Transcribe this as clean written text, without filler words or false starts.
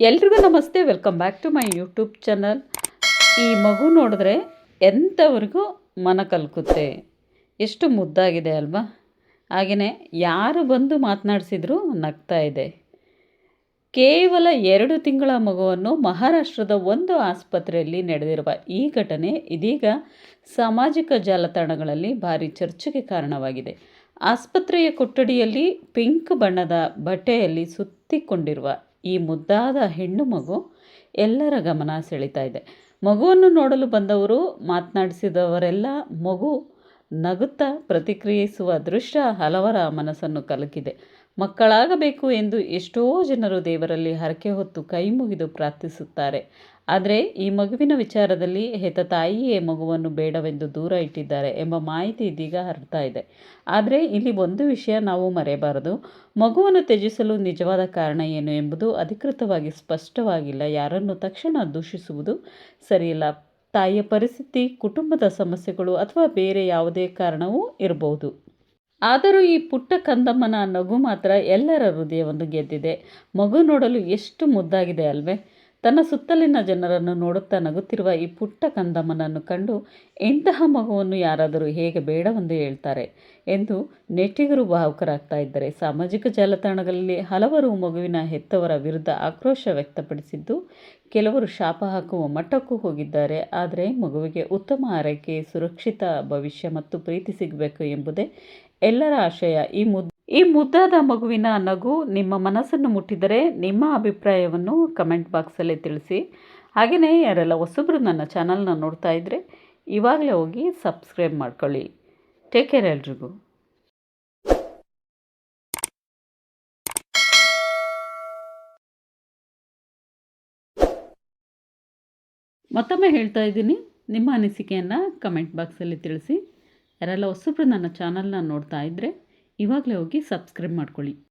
ಎಲ್ರಿಗೂ ನಮಸ್ತೆ, welcome back to my YouTube channel. ಈ ಮಗು ನೋಡಿದ್ರೆ ಎಂಥವ್ರಿಗೂ ಮನ ಕಲ್ಕುತ್ತೆ. ಎಷ್ಟು ಮುದ್ದಾಗಿದೆ ಅಲ್ವಾ? ಹಾಗೆಯೇ ಯಾರು ಬಂದು ಮಾತನಾಡಿಸಿದ್ರು ನಗ್ತಾ ಇದೆ. ಕೇವಲ 2 ತಿಂಗಳ ಮಗುವನ್ನು ಮಹಾರಾಷ್ಟ್ರದ ಒಂದು ಆಸ್ಪತ್ರೆಯಲ್ಲಿ ನಡೆದಿರುವ ಈ ಘಟನೆ ಇದೀಗ ಸಾಮಾಜಿಕ ಜಾಲತಾಣಗಳಲ್ಲಿ ಭಾರಿ ಚರ್ಚೆಗೆ ಕಾರಣವಾಗಿದೆ. ಆಸ್ಪತ್ರೆಯ ಕೊಠಡಿಯಲ್ಲಿ ಪಿಂಕ್ ಬಣ್ಣದ ಬಟ್ಟೆಯಲ್ಲಿ ಸುತ್ತಿಕೊಂಡಿರುವ ಈ ಮುದ್ದಾದ ಹೆಣ್ಣು ಮಗು ಎಲ್ಲರ ಗಮನ ಸೆಳೀತಾ ಇದೆ. ಮಗುವನ್ನು ನೋಡಲು ಬಂದವರು, ಮಾತನಾಡಿಸಿದವರೆಲ್ಲ ಮಗು ನಗುತ್ತಾ ಪ್ರತಿಕ್ರಿಯಿಸುವ ದೃಶ್ಯ ಹಲವರ ಮನಸ್ಸನ್ನು ಕಲಕಿದೆ. ಮಕ್ಕಳಾಗಬೇಕು ಎಂದು ಎಷ್ಟೋ ಜನರು ದೇವರಲ್ಲಿ ಹರಕೆ ಹೊತ್ತು ಕೈ ಮುಗಿದು ಪ್ರಾರ್ಥಿಸುತ್ತಾರೆ. ಆದರೆ ಈ ಮಗುವಿನ ವಿಚಾರದಲ್ಲಿ ಹೆತ್ತ ತಾಯಿಯೇ ಮಗುವನ್ನು ಬೇಡವೆಂದು ದೂರ ಇಟ್ಟಿದ್ದಾರೆ ಎಂಬ ಮಾಹಿತಿ ಇದೀಗ ಹರಡ್ತಾ ಇದೆ. ಆದರೆ ಇಲ್ಲಿ ಒಂದು ವಿಷಯ ನಾವು ಮರೆಯಬಾರದು. ಮಗುವನ್ನು ತ್ಯಜಿಸಲು ನಿಜವಾದ ಕಾರಣ ಏನು ಎಂಬುದು ಅಧಿಕೃತವಾಗಿ ಸ್ಪಷ್ಟವಾಗಿಲ್ಲ. ಯಾರನ್ನು ತಕ್ಷಣ ದೂಷಿಸುವುದು ಸರಿಯಲ್ಲ. ತಾಯಿಯ ಪರಿಸ್ಥಿತಿ, ಕುಟುಂಬದ ಸಮಸ್ಯೆಗಳು ಅಥವಾ ಬೇರೆ ಯಾವುದೇ ಕಾರಣವೂ ಇರಬಹುದು. ಆದರೂ ಈ ಪುಟ್ಟ ಕಂದಮ್ಮನ ನಗು ಮಾತ್ರ ಎಲ್ಲರ ಹೃದಯವನ್ನು ಗೆದ್ದಿದೆ. ಮಗು ನೋಡಲು ಎಷ್ಟು ಮುದ್ದಾಗಿದೆ ಅಲ್ವೇ? ತನ್ನ ಸುತ್ತಲಿನ ಜನರನ್ನು ನೋಡುತ್ತಾ ನಗುತ್ತಿರುವ ಈ ಪುಟ್ಟ ಕಂದಮ್ಮನನ್ನು ಕಂಡು ಇಂತಹ ಮಗುವನ್ನು ಯಾರಾದರೂ ಹೇಗೆ ಬೇಡವೆಂದು ಹೇಳ್ತಾರೆ ಎಂದು ನೆಟ್ಟಿಗರು ಭಾವುಕರಾಗ್ತಾ ಇದ್ದಾರೆ. ಸಾಮಾಜಿಕ ಜಾಲತಾಣಗಳಲ್ಲಿ ಹಲವರು ಮಗುವಿನ ಹೆತ್ತವರ ವಿರುದ್ಧ ಆಕ್ರೋಶ ವ್ಯಕ್ತಪಡಿಸಿದ್ದು, ಕೆಲವರು ಶಾಪ ಹಾಕುವ ಮಟ್ಟಕ್ಕೂ ಹೋಗಿದ್ದಾರೆ. ಆದರೆ ಮಗುವಿಗೆ ಉತ್ತಮ ಆರೈಕೆ, ಸುರಕ್ಷಿತ ಭವಿಷ್ಯ ಮತ್ತು ಪ್ರೀತಿ ಸಿಗಬೇಕು ಎಂಬುದೇ ಎಲ್ಲರ ಆಶಯ. ಈ ಮುದ್ದಾದ ಮಗುವಿನ ನಗು ನಿಮ್ಮ ಮನಸ್ಸನ್ನು ಮುಟ್ಟಿದರೆ ನಿಮ್ಮ ಅಭಿಪ್ರಾಯವನ್ನು ಕಮೆಂಟ್ ಬಾಕ್ಸಲ್ಲಿ ತಿಳಿಸಿ. ಹಾಗೆಯೇ ಯಾರೆಲ್ಲ ಹೊಸಬ್ರು ನನ್ನ ಚಾನಲ್ನ ನೋಡ್ತಾ ಇದ್ದರೆ ಇವಾಗಲೇ ಹೋಗಿ ಸಬ್ಸ್ಕ್ರೈಬ್ ಮಾಡ್ಕೊಳ್ಳಿ. ಟೇಕ್ ಕೇರ್ ಎಲ್ರಿಗೂ. ಮತ್ತೊಮ್ಮೆ ಹೇಳ್ತಾ ಇದ್ದೀನಿ, ನಿಮ್ಮ ಅನಿಸಿಕೆಯನ್ನು ಕಮೆಂಟ್ ಬಾಕ್ಸಲ್ಲಿ ತಿಳಿಸಿ. ಯಾರೆಲ್ಲ ಹೊಸಬ್ರು ನನ್ನ ಚಾನಲ್ನ ನೋಡ್ತಾ ಇದ್ದರೆ ಇವಾಗಲೇ ಹೋಗಿ ಸಬ್ಸ್ಕ್ರೈಬ್ ಮಾಡ್ಕೊಳ್ಳಿ.